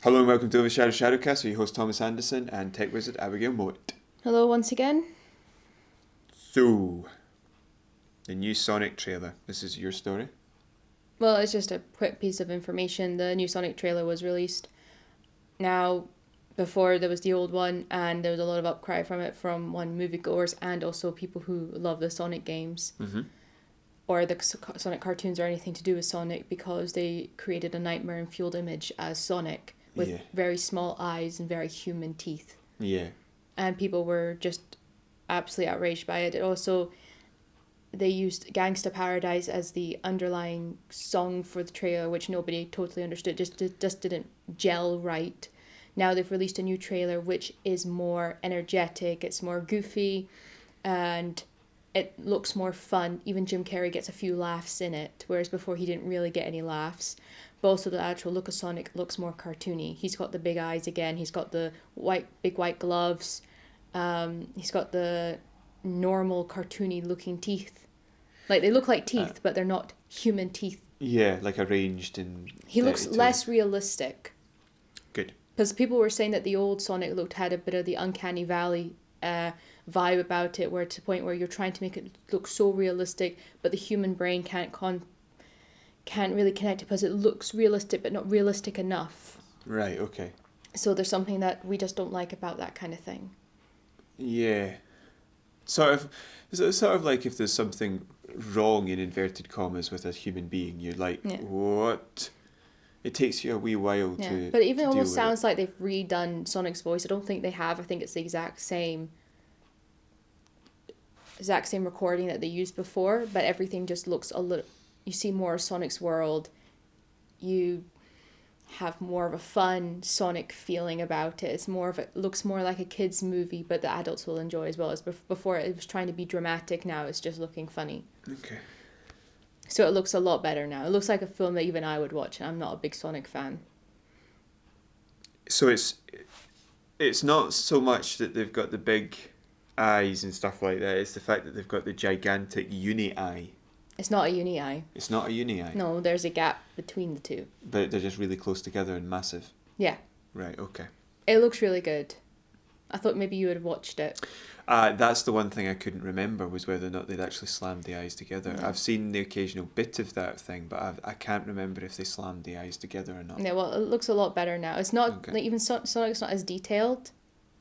Hello and welcome to OverShadow ShadowCast with your host Thomas Anderson and Tech Wizard Abigail Moat. Hello once again. So, the new Sonic trailer. This is your story? Well, it's just a quick piece of information. The new Sonic trailer was released. Now, before there was the old one, and there was a lot of outcry from it from moviegoers and also people who love the Sonic games. Mm-hmm. Or the Sonic cartoons or anything to do with Sonic, because they created a nightmare-infused image as Sonic with very small eyes and very human teeth. Yeah. And people were just absolutely outraged by it. Also, they used Gangsta Paradise as the underlying song for the trailer, which nobody totally understood, just didn't gel right. Now they've released a new trailer which is more energetic, it's more goofy, and it looks more fun. Even Jim Carrey gets a few laughs in it, whereas before he didn't really get any laughs. But also the actual look of Sonic looks more cartoony. He's got the big eyes again, he's got the big white gloves, he's got the normal cartoony looking teeth. Like, they look like teeth, but they're not human teeth. Yeah, like arranged in... He looks less realistic. Good. Because people were saying that the old Sonic had a bit of the Uncanny Valley vibe about it, where to the point where you're trying to make it look so realistic, but the human brain can't really connect it because it looks realistic, but not realistic enough. Right, okay. So there's something that we just don't like about that kind of thing. Yeah. Sort of like if there's something wrong in inverted commas with a human being, you're like, what? It takes you a wee while to... But even to almost deal sounds like they've redone Sonic's voice. I don't think they have. I think it's the exact same recording that they used before, but everything just looks a little... You see more of Sonic's world. You have more of a fun Sonic feeling about it. It looks more like a kid's movie, but the adults will enjoy as well. As before, it was trying to be dramatic. Now it's just looking funny. Okay. So it looks a lot better now. It looks like a film that even I would watch, and I'm not a big Sonic fan. So it's not so much that they've got the big eyes and stuff like that, it's the fact that they've got the gigantic uni eye. It's not a uni eye. It's not a uni eye? No, there's a gap between the two. But they're just really close together and massive? Yeah. Right, okay. It looks really good. I thought maybe you would have watched it. That's the one thing I couldn't remember, was whether or not they'd actually slammed the eyes together. Yeah. I've seen the occasional bit of that thing, but I can't remember if they slammed the eyes together or not. Yeah, well, it looks a lot better now. It's not, Okay. like, even Sonic's not as detailed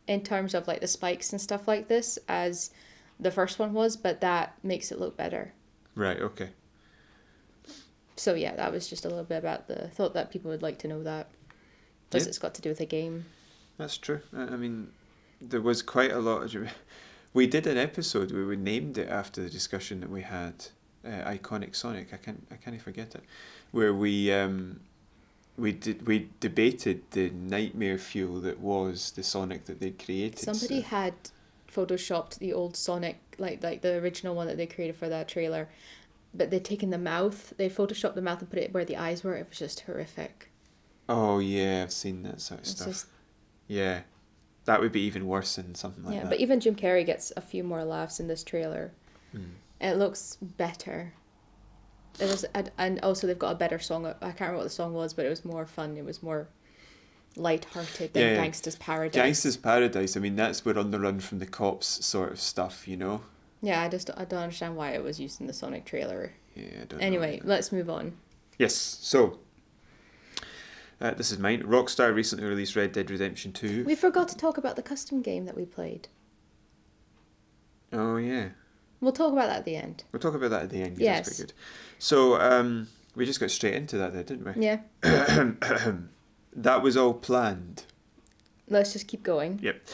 in terms of, like, the spikes and stuff like this as the first one was, but that makes it look better. Right, okay. So, yeah, that was just a little bit about thought that people would like to know that. Because it's got to do with a game. That's true. I mean, there was quite a lot of... We did an episode where we named it after the discussion that we had, Iconic Sonic. I can't forget it, where we debated the nightmare fuel that was the Sonic that they created. Somebody had photoshopped the old Sonic, like the original one that they created for that trailer, but they'd taken the mouth, they photoshopped the mouth and put it where the eyes were. It was just horrific. Oh yeah, I've seen that sort of stuff. Yeah. That would be even worse than something like that. Yeah, but even Jim Carrey gets a few more laughs in this trailer. Mm. And it looks better. And also they've got a better song. I can't remember what the song was, but it was more fun. It was more light-hearted than Gangsta's Paradise. Gangsta's Paradise, I mean, that's we're on the run from the cops sort of stuff, you know? Yeah, I don't understand why it was used in the Sonic trailer. Yeah, I don't know. Anyway, let's move on. Yes, so... this is mine. Rockstar recently released Red Dead Redemption 2. We forgot to talk about the custom game that we played. Oh, yeah. We'll talk about that at the end. We'll talk about that at the end. Yes. That's quite good. So, we just got straight into that there, didn't we? Yeah. That was all planned. Let's just keep going. Yep.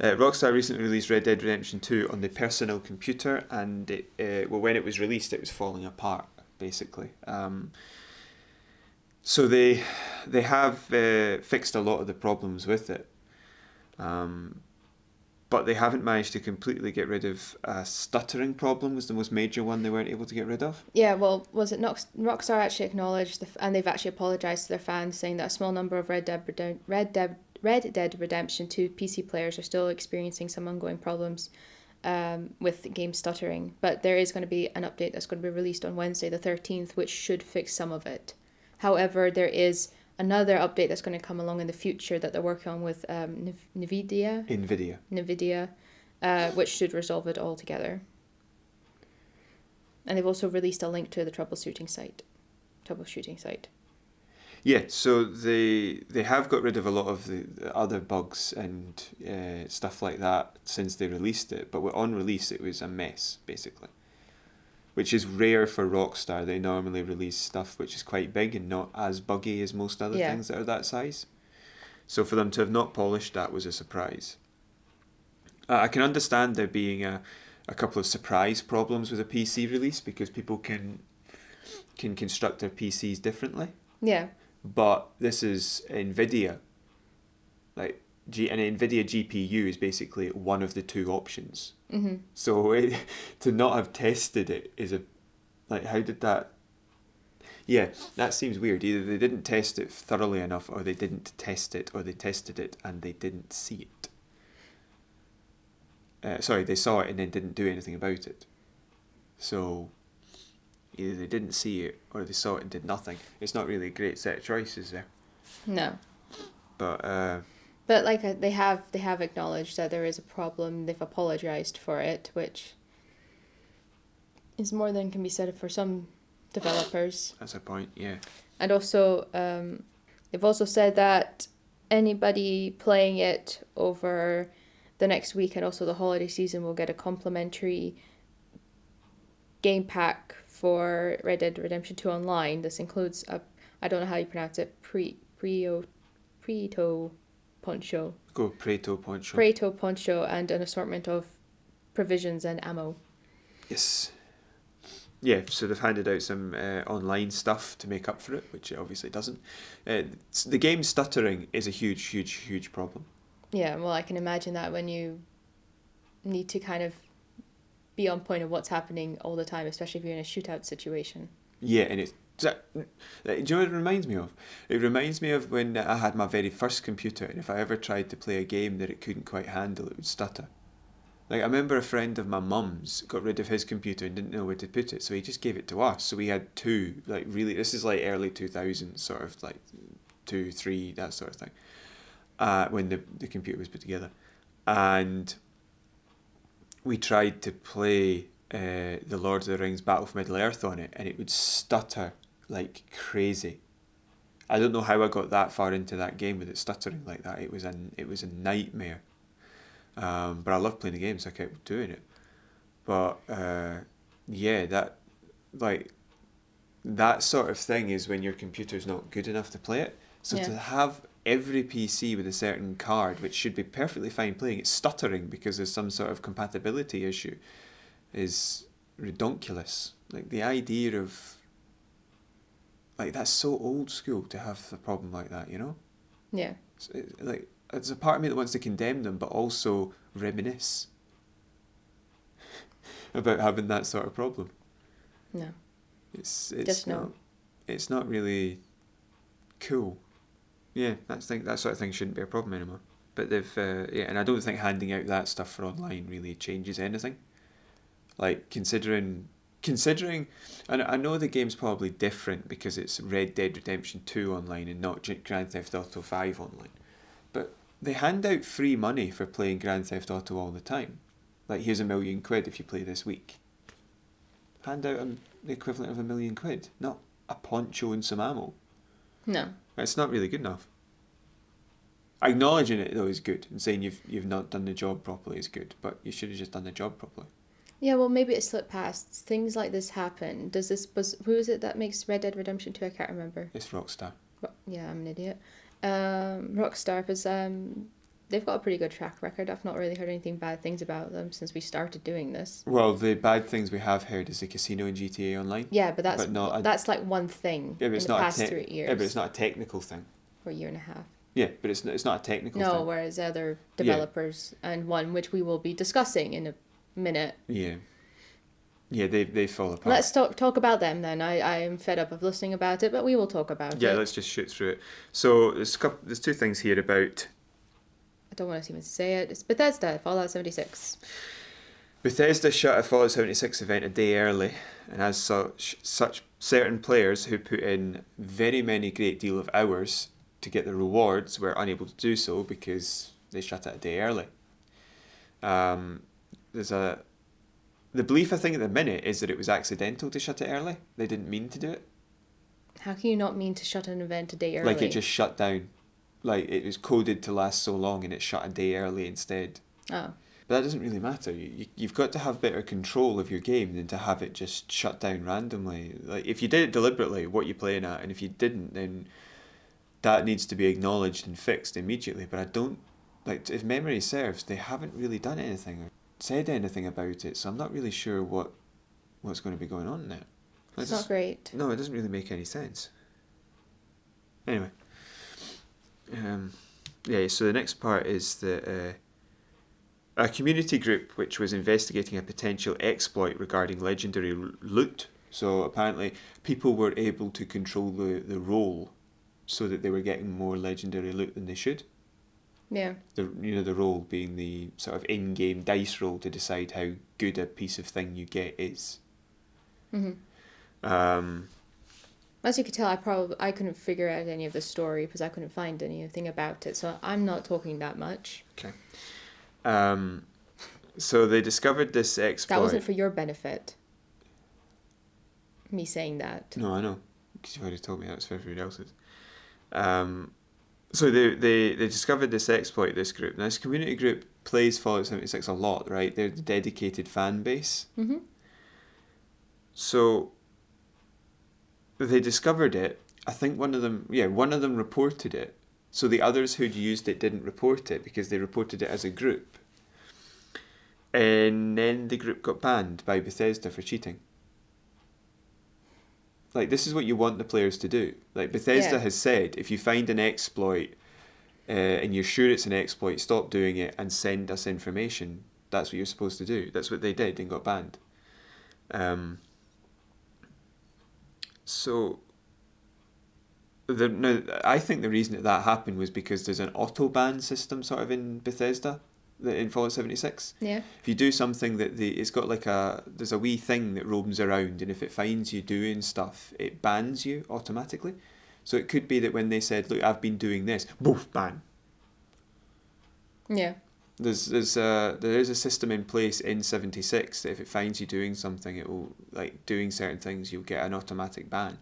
Rockstar recently released Red Dead Redemption 2 on the personal computer, and when it was released, it was falling apart, basically. So they have fixed a lot of the problems with it, but they haven't managed to completely get rid of a stuttering problem. Was the most major one they weren't able to get rid of. Yeah, well, was it Rockstar actually acknowledged, and they've actually apologised to their fans, saying that a small number of Red Dead Redemption 2 PC players are still experiencing some ongoing problems with the game stuttering. But there is going to be an update that's going to be released on Wednesday the 13th, which should fix some of it. However, there is another update that's going to come along in the future that they're working on with NVIDIA, which should resolve it all together. And they've also released a link to the troubleshooting site. Yeah, so they have got rid of a lot of the other bugs and stuff like that since they released it, but on release it was a mess, basically. Which is rare for Rockstar. They normally release stuff which is quite big and not as buggy as most other things that are that size. So for them to have not polished that was a surprise. I can understand there being a couple of surprise problems with a PC release because people can construct their PCs differently. Yeah. But this is NVIDIA. An NVIDIA GPU is basically one of the two options. Mm-hmm. So to not have tested it is how did that... Yeah, that seems weird. Either they didn't test it thoroughly enough, or they didn't test it, or they tested it and they didn't see it. They saw it and then didn't do anything about it. So either they didn't see it or they saw it and did nothing. It's not really a great set of choices there. No. But they have acknowledged that there is a problem. They've apologized for it, which is more than can be said for some developers. That's a point, yeah. And also, they've also said that anybody playing it over the next week and also the holiday season will get a complimentary game pack for Red Dead Redemption 2 Online. This includes I don't know how you pronounce it, Preto Poncho. Go Preto Poncho. Preto Poncho and an assortment of provisions and ammo. Yes. Yeah, so they've handed out some online stuff to make up for it, which it obviously doesn't. The game stuttering is a huge, huge, huge problem. Yeah, well, I can imagine that when you need to kind of be on point of what's happening all the time, especially if you're in a shootout situation. Yeah, and do you know what it reminds me of? It reminds me of when I had my very first computer, and if I ever tried to play a game that it couldn't quite handle, it would stutter. I remember a friend of my mum's got rid of his computer and didn't know where to put it, so he just gave it to us. So we had two, this is early 2000s, sort of 2, 3, that sort of thing, when the computer was put together. And we tried to play the Lord of the Rings Battle for Middle-earth on it, and it would stutter like crazy. I don't know how I got that far into that game with it stuttering like that. It was a nightmare. But I love playing the game, so I kept doing it. But that sort of thing is when your computer's not good enough to play it. So to have every PC with a certain card, which should be perfectly fine playing, it's stuttering because there's some sort of compatibility issue, is redonkulous. The idea of that's so old school to have a problem like that, you know? Yeah. It's a part of me that wants to condemn them, but also reminisce about having that sort of problem. No. It's not really cool. Yeah, that sort of thing shouldn't be a problem anymore. But they've and I don't think handing out that stuff for online really changes anything. Considering, and I know the game's probably different because it's Red Dead Redemption 2 online and not Grand Theft Auto 5 online. But they hand out free money for playing Grand Theft Auto all the time. Here's £1 million if you play this week. Hand out the equivalent of £1 million, not a poncho and some ammo. No. It's not really good enough. Acknowledging it though is good, and saying you've not done the job properly is good, but you should have just done the job properly. Yeah, well, maybe it slipped past. Things like this happen. Who is it that makes Red Dead Redemption 2? I can't remember. It's Rockstar. Yeah, I'm an idiot. Rockstar, because they've got a pretty good track record. I've not really heard anything bad things about them since we started doing this. Well, the bad things we have heard is the casino in GTA Online. Yeah, but that's one thing in the past 3 years. Yeah, but it's not a technical thing. For a year and a half. Yeah, but it's not a technical thing. No, whereas other developers, and one which we will be discussing in a minute. Yeah. Yeah, they fall apart. Let's talk about them then. I am fed up of listening about it, but we will talk about it. Yeah, let's just shoot through it. So there's two things here about... I don't want to even say it. It's Bethesda, Fallout 76. Bethesda shut a Fallout 76 event a day early, and as such certain players who put in very many great deal of hours to get the rewards were unable to do so because they shut it a day early. The belief, I think, at the minute is that it was accidental to shut it early. They didn't mean to do it. How can you not mean to shut an event a day early? Like, it just shut down. Like, it was coded to last so long and it shut a day early instead. Oh. But that doesn't really matter. You've got to have better control of your game than to have it just shut down randomly. Like, if you did it deliberately, what you're playing at, and if you didn't, then that needs to be acknowledged and fixed immediately. But I don't, like, if memory serves, they haven't really done anything or said anything about it, so I'm not really sure what's going to be going on there. It's not great. No, it doesn't really make any sense. Anyway. So the next part is that a community group which was investigating a potential exploit regarding legendary loot. So apparently people were able to control the roll so that they were getting more legendary loot than they should. Yeah. The roll being the sort of in-game dice roll to decide how good a piece of thing you get is. Mm-hmm. As you could tell, I couldn't figure out any of the story because I couldn't find anything about it, so I'm not talking that much. Okay. So they discovered this exploit. That wasn't for your benefit. Me saying that. No, I know, because you've already told me that was for everyone else's. So they discovered this exploit, this group. Now, this community group plays Fallout 76 a lot, right? They're the dedicated fan base. Mm-hmm. So they discovered it. I think one of them reported it. So the others who'd used it didn't report it because they reported it as a group. And then the group got banned by Bethesda for cheating. Like, this is what you want the players to do. Like, Bethesda has said, if you find an exploit and you're sure it's an exploit, stop doing it and send us information. That's what you're supposed to do. That's what they did and got banned. I think the reason that happened was because there's an auto-ban system sort of in Bethesda, in Fallout 76. Yeah. If you do something that it's got there's a wee thing that roams around, and if it finds you doing stuff, it bans you automatically. So it could be that when they said, look, I've been doing this, boof, ban. Yeah. There is a system in place in 76 that if it finds you doing something, it will, like, doing certain things, you'll get an automatic ban.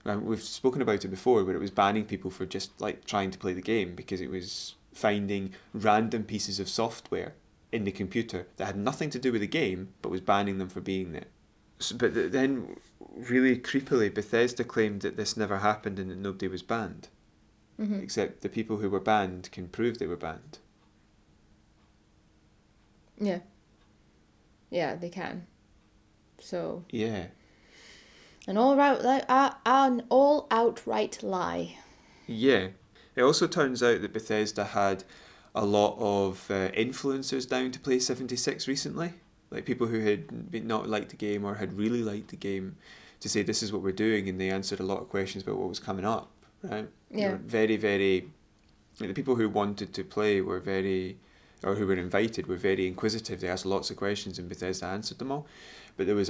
We've spoken about it before, where it was banning people for just, like, trying to play the game because it was finding random pieces of software in the computer that had nothing to do with the game, but was banning them for being there. But then, really creepily, Bethesda claimed that this never happened and that nobody was banned. Mm-hmm. Except the people who were banned can prove they were banned. Yeah. Yeah, they can. So. Yeah. An all outright lie. Yeah. It also turns out that Bethesda had a lot of influencers down to play 76 recently. Like, people who had not liked the game or had really liked the game, to say this is what we're doing, and they answered a lot of questions about what was coming up, right? Yeah. They were very, very... Like, the people who wanted to play were very... or who were invited were very inquisitive. They asked lots of questions and Bethesda answered them all. But there was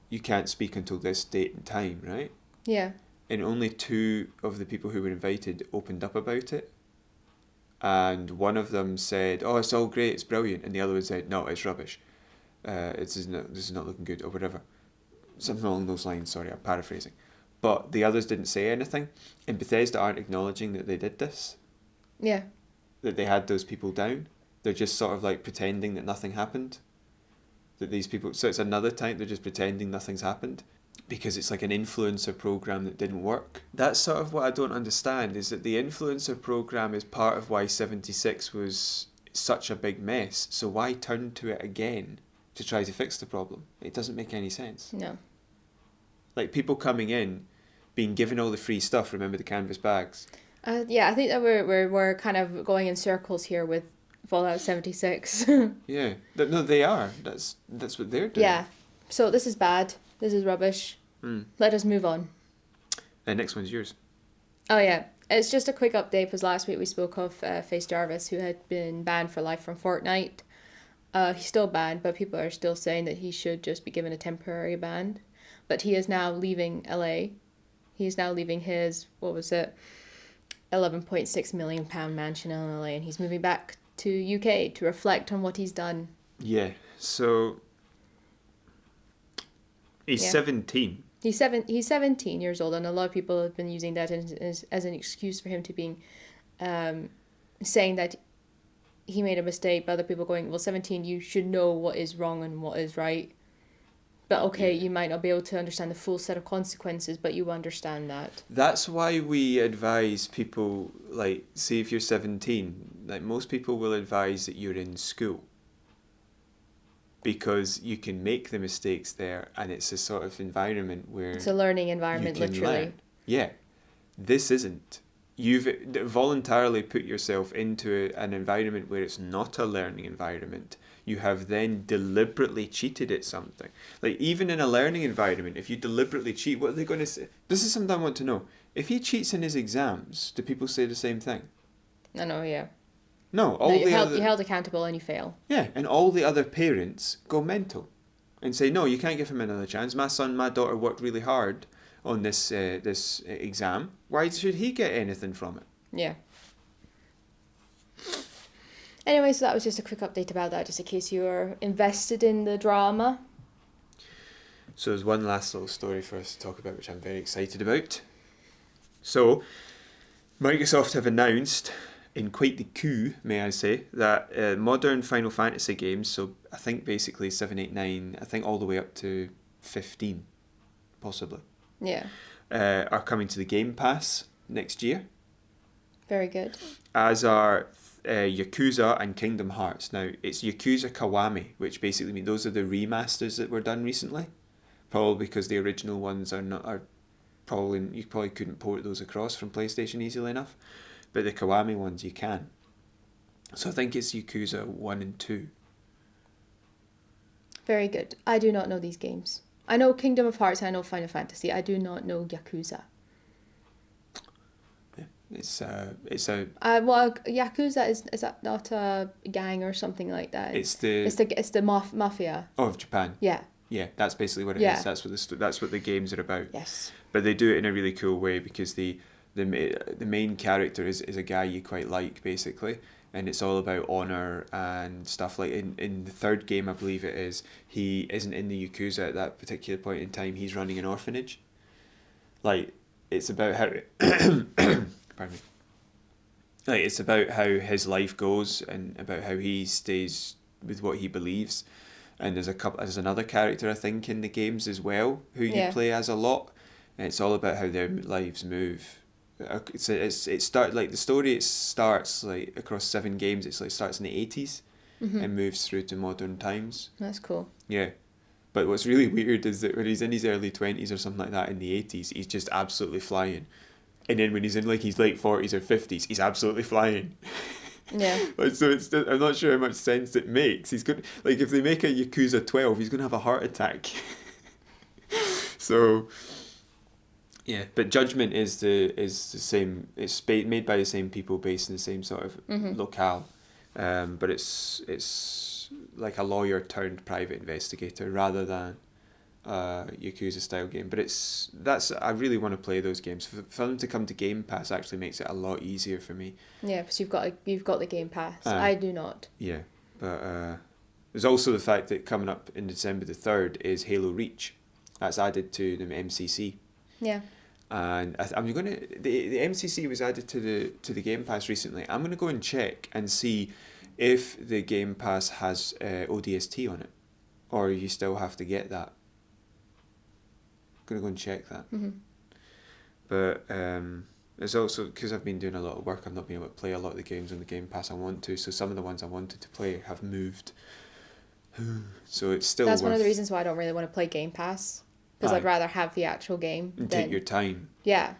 you can't speak until this date and time, right? Yeah. And only 2 of the people who were invited opened up about it. And one of them said, oh, it's all great, it's brilliant. And the other one said, no, it's rubbish. This is not looking good, or whatever. Something along those lines, sorry, I'm paraphrasing. But the others didn't say anything. And Bethesda aren't acknowledging that they did this. Yeah. That they had those people down. They're just sort of like pretending that nothing happened. That these people... So it's another time they're just pretending nothing's happened. Because it's like an influencer program that didn't work. That's sort of what I don't understand, is that the influencer program is part of why 76 was such a big mess. So why turn to it again to try to fix the problem? It doesn't make any sense. No. Like, people coming in, being given all the free stuff, remember the canvas bags? Yeah, I think that we're kind of going in circles here with Fallout 76. Yeah. No, they are. That's what they're doing. Yeah. So this is bad. This is rubbish. Let us move on. The next one's yours. Oh yeah, it's just a quick update because last week we spoke of Face Jarvis, who had been banned for life from Fortnite. He's still banned, but people are still saying that he should just be given a temporary ban. But he is now leaving LA. He is now leaving his, what was it, £11.6 million mansion in LA, and he's moving back to UK to reflect on what he's done. Yeah, so he's 17. He's 17 years old, and a lot of people have been using that as an excuse for him to being, saying that he made a mistake, but other people going, well, 17, you should know what is wrong and what is right. But okay, you might not be able to understand the full set of consequences, but you understand that. That's why we advise people, like, say if you're 17, like most people will advise that you're in school. Because you can make the mistakes there, and it's a sort of environment where... It's a learning environment, literally. Learn. Yeah. This isn't. You've voluntarily put yourself into an environment where it's not a learning environment. You have then deliberately cheated at something. Like, even in a learning environment, if you deliberately cheat, what are they going to say? This is something I want to know. If he cheats in his exams, do people say the same thing? I know, yeah. No, you're held accountable and you fail. Yeah, and all the other parents go mental and say, no, you can't give him another chance. My daughter worked really hard on this exam. Why should he get anything from it? Yeah. Anyway, so that was just a quick update about that, just in case you were invested in the drama. So there's one last little story for us to talk about, which I'm very excited about. So, Microsoft have announced, in quite the coup, may I say, that modern Final Fantasy games, so I think basically 7, 8, 9, I think all the way up to 15, possibly, are coming to the Game Pass next year. Very good. As are Yakuza and Kingdom Hearts. Now, it's Yakuza Kiwami, which basically means those are the remasters that were done recently. Probably because the original ones you probably couldn't port those across from PlayStation easily enough. But the Kiwami ones you can. So I think it's Yakuza 1 and 2. Very good. I do not know these games. I know Kingdom of Hearts, I know Final Fantasy. I do not know Yakuza. Yeah, it's a. Well, Yakuza is that not a gang or something like that? It's the mafia. Oh, of Japan. Yeah. Yeah, that's basically what it is. That's what the games are about. Yes. But they do it in a really cool way because the main character is a guy you quite like, basically, and it's all about honor and stuff. Like in the third game, I believe it is, he isn't in the Yakuza at that particular point in time. He's running an orphanage. Like, it's about how pardon me. Like, it's about how his life goes and about how he stays with what he believes. And there's another character, I think, in the games as well, who you play as a lot, and it's all about how their lives move. The story, it starts like across 7 games. It's like starts in the 80s and moves through to modern times. That's cool. Yeah, but what's really weird is that when he's in his early 20s or something like that in the 80s, he's just absolutely flying, and then when he's in like his late 40s or 50s, he's absolutely flying. Yeah. So I'm not sure how much sense it makes. He's good. Like, if they make a Yakuza 12, he's going to have a heart attack. So, yeah. But Judgment is the same. It's made by the same people, based in the same sort of locale. But it's like a lawyer turned private investigator rather than a Yakuza style game. But I really want to play those games. For them to come to Game Pass actually makes it a lot easier for me. Yeah, because you've got the Game Pass. I do not. Yeah, but there's also the fact that coming up in December the 3rd is Halo Reach. That's added to the MCC. Yeah. And I'm gonna the MCC was added to the Game Pass recently. I'm gonna go and check and see if the Game Pass has ODST on it, or you still have to get that. Gonna go and check that. But there's also, because I've been doing a lot of work, I've not been able to play a lot of the games on the Game Pass I want to. So some of the ones I wanted to play have moved. So it's still. That's one of the reasons why I don't really want to play Game Pass, because I'd rather have the actual game and take your time. Yeah.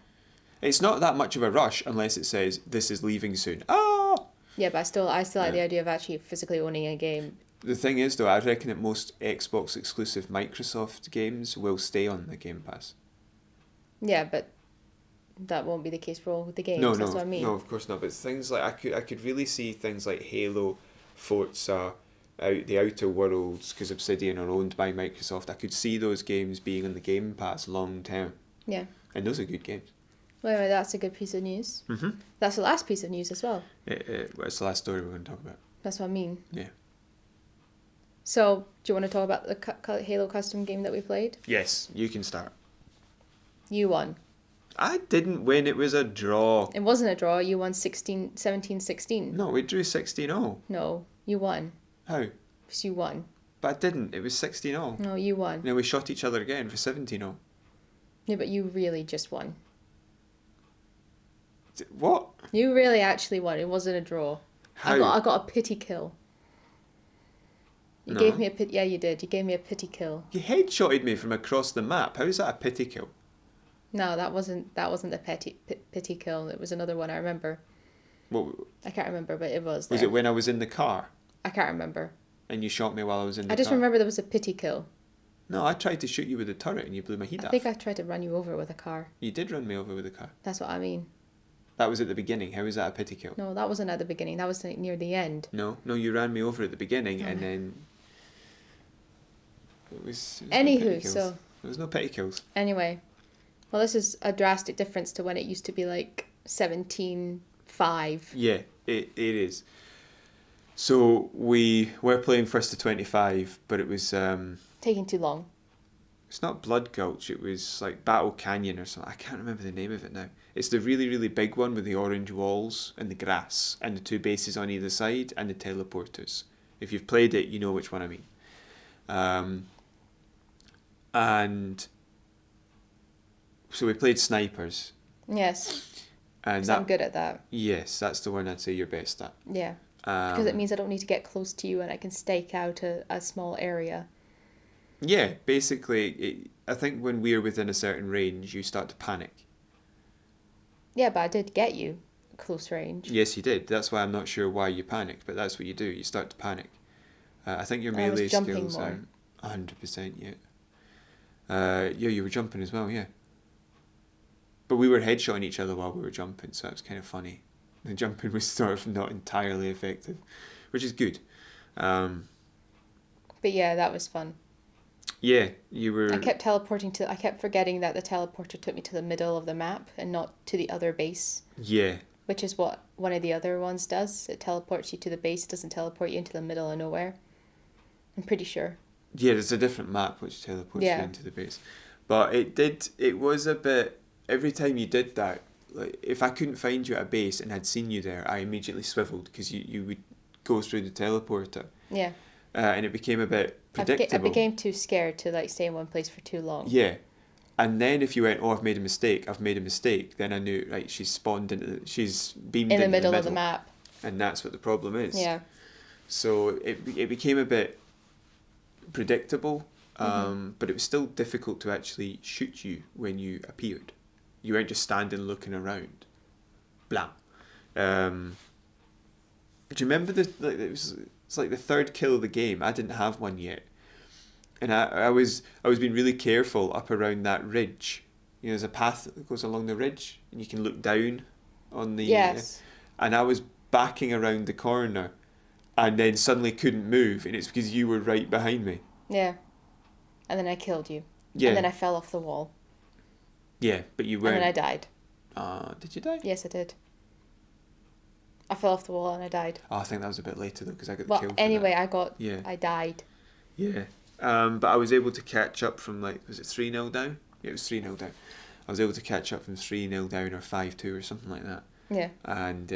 It's not that much of a rush unless it says this is leaving soon. Ah. Yeah, but I still like the idea of actually physically owning a game. The thing is, though, I reckon that most Xbox exclusive Microsoft games will stay on the Game Pass. Yeah, but that won't be the case for all the games. That's what I mean. No, of course not. But things like I could really see things like Halo, Forza, the Outer Worlds, because Obsidian are owned by Microsoft, I could see those games being on the Game Pass long term. Yeah. And those are good games. Well, anyway, that's a good piece of news. Mm-hmm. That's the last piece of news as well. It's the last story we're going to talk about. That's what I mean. Yeah. So, do you want to talk about the Halo custom game that we played? Yes, you can start. You won. I didn't win, it was a draw. It wasn't a draw. You won 17-16. No, we drew 16-0. No, you won. How? Because you won. But I didn't, it was 16-0. No, you won. Then we shot each other again for 17-0. Yeah, but you really just won. What? You really actually won. It wasn't a draw. How? I got a pity kill. You No. gave me a pity. Yeah, you did. You gave me a pity kill. You headshotted me from across the map. How is that a pity kill? No, that wasn't the pity kill. It was another one. I remember. What? I can't remember, but it was. Was there. it when I was in the car I can't remember. and you shot me while I was in the car? I just remember there was a pity kill. No, I tried to shoot you with a turret and you blew my head I off. think I tried to run you over with a car. You did run me over with a car. That's what I mean. That was at the beginning. How was that a pity kill? No, that wasn't at the beginning. That was like near the end. No, you ran me over at the beginning and then... It was no Anywho, petty kills. so... There was no petty kills. Anyway. Well, this is a drastic difference to when it used to be like 17-5. Yeah, it is. So we were playing first to 25, but it was... Taking too long. It's not Blood Gulch, it was like Battle Canyon or something. I can't remember the name of it now. It's the really, really big one with the orange walls and the grass and the two bases on either side and the teleporters. If you've played it, you know which one I mean. And so we played snipers. Yes. And 'Cause I'm good at that. Yes, that's the one I'd say you're best at. Yeah. Because it means I don't need to get close to you and I can stake out a small area. Yeah, basically, I think when we're within a certain range, you start to panic. Yeah, but I did get you close range. Yes, you did. That's why I'm not sure why you panicked, but that's what you do. You start to panic. I think your I was melee jumping skills more. are 100%, yeah. Yeah, you were jumping as well, yeah. But we were headshotting each other while we were jumping, so it was kind of funny. The jumping was sort of not entirely effective, which is good. But yeah, that was fun. Yeah, you were... I kept forgetting that the teleporter took me to the middle of the map and not to the other base. Yeah. Which is what one of the other ones does. It teleports you to the base, it doesn't teleport you into the middle of nowhere. I'm pretty sure. Yeah, there's a different map which teleports you into the base. But it was a bit... Every time you did that, like if I couldn't find you at a base and had seen you there, I immediately swiveled because you would go through the teleporter. Yeah. And it became a bit predictable. I became too scared to like stay in one place for too long. Yeah. And then if you went, I've made a mistake, then I knew, right, she's beamed in the middle of the map. And that's what the problem is. Yeah. So it became a bit predictable, but it was still difficult to actually shoot you when you appeared. You weren't just standing looking around. Blah. Do you remember it's like the third kill of the game. I didn't have one yet. And I was being really careful up around that ridge. You know, there's a path that goes along the ridge and you can look down on the... Yes. And I was backing around the corner and then suddenly couldn't move, and it's because you were right behind me. Yeah. And then I killed you. Yeah. And then I fell off the wall. Yeah, but you weren't... And then I died. Did you die? Yes, I did. I fell off the wall and I died. Oh, I think that was a bit later though, because I got the kill for anyway, that. I died. Yeah. But I was able to catch up from was it 3-0 down? Yeah, it was 3-0 down. I was able to catch up from 3-0 down or 5-2 or something like that. Yeah. And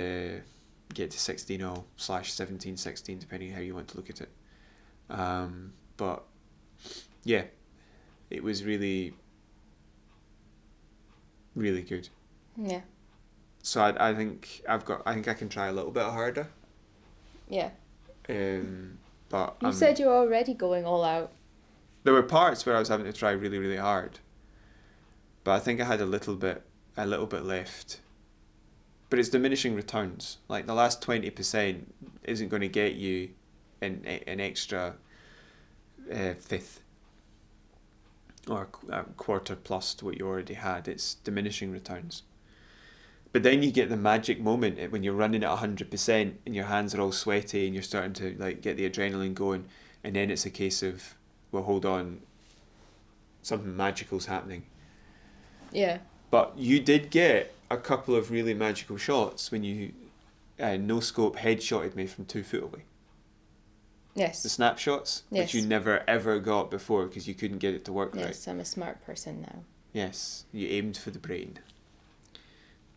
get to 16-0 / 17-16, depending on how you want to look at it. But yeah, it was really, really good. Yeah. So I think I can try a little bit harder. Yeah. But you said you were already going all out. There were parts where I was having to try really, really hard. But I think I had a little bit left. But it's diminishing returns. Like the last 20% isn't going to get you an extra fifth or a quarter plus to what you already had. It's diminishing returns. But then you get the magic moment when you're running at 100% and your hands are all sweaty and you're starting to like get the adrenaline going, and then it's a case of, well, hold on, something magical's happening. Yeah. But you did get a couple of really magical shots when you no scope headshotted me from 2 foot away. Yes. The snapshots, yes. which you never ever got before because you couldn't get it to work right. Yes, I'm a smart person now. Yes, you aimed for the brain.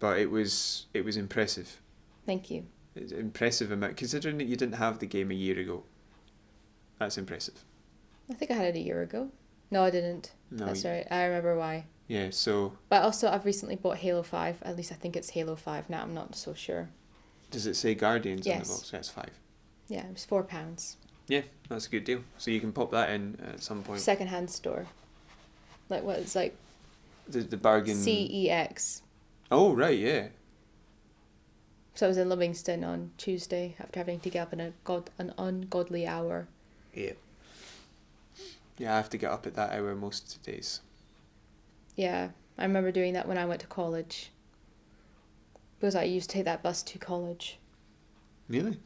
But it was impressive. Thank you. It's impressive amount, considering that you didn't have the game a year ago. That's impressive. I think I had it a year ago. No, I didn't. No, that's right. I remember why. Yeah, so... But also, I've recently bought Halo 5. At least I think it's Halo 5 now. I'm not so sure. Does it say Guardians on the box? That's 5. Yeah, it was £4. Yeah, that's a good deal. So you can pop that in at some point. Second-hand store. Like what? It's like... The bargain... CEX. Oh, right, yeah. So I was in Livingston on Tuesday after having to get up in an ungodly hour. Yeah. Yeah, I have to get up at that hour most days. Yeah, I remember doing that when I went to college. Because I used to take that bus to college. Really?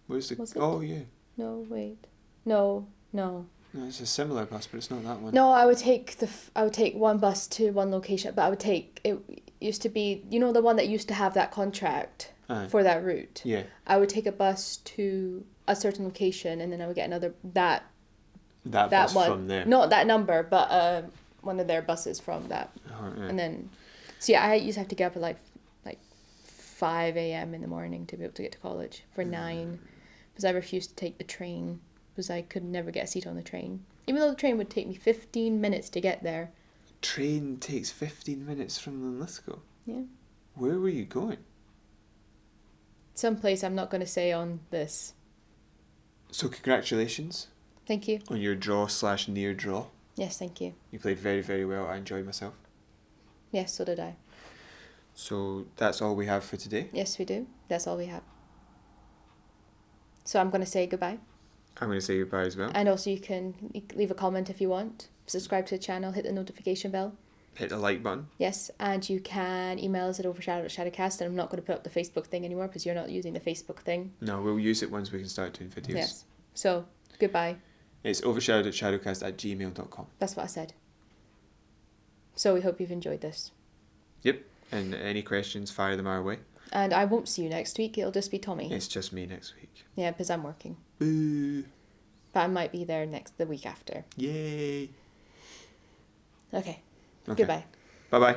Where's the... Was it? Oh, yeah. No, wait. No. No, it's a similar bus, but it's not that one. No, I would take one bus to one location, but I would take... It used to be... You know the one that used to have that contract for that route? Yeah. I would take a bus to a certain location, and then I would get another... That bus one. From there. Not that number, but one of their buses from that. Oh, yeah. And then... So yeah, I used to have to get up at like 5 a.m. in the morning to be able to get to college for 9, because I refused to take the train because I could never get a seat on the train, even though the train would take me 15 minutes to get there. Train takes 15 minutes from Linlithgow? Yeah. Where were you going? Someplace I'm not going to say on this. So congratulations. Thank you. On your draw/near draw. Yes, thank you. You played very, very well. I enjoyed myself. Yes, so did I. So that's all we have for today? Yes, we do. That's all we have. So I'm going to say goodbye. I'm going to say goodbye as well. And also you can leave a comment if you want. Subscribe to the channel, hit the notification bell. Hit the like button. Yes, and you can email us at OverShadow@ShadowCast, and I'm not going to put up the Facebook thing anymore because you're not using the Facebook thing. No, we'll use it once we can start doing videos. Yes. So, goodbye. It's overshadowed@shadowcast@gmail.com. That's what I said. So we hope you've enjoyed this. Yep. And any questions, fire them our way. And I won't see you next week. It'll just be Tommy. It's just me next week. Yeah, because I'm working. Boo. But I might be there the week after. Yay. Okay. Goodbye. Bye-bye.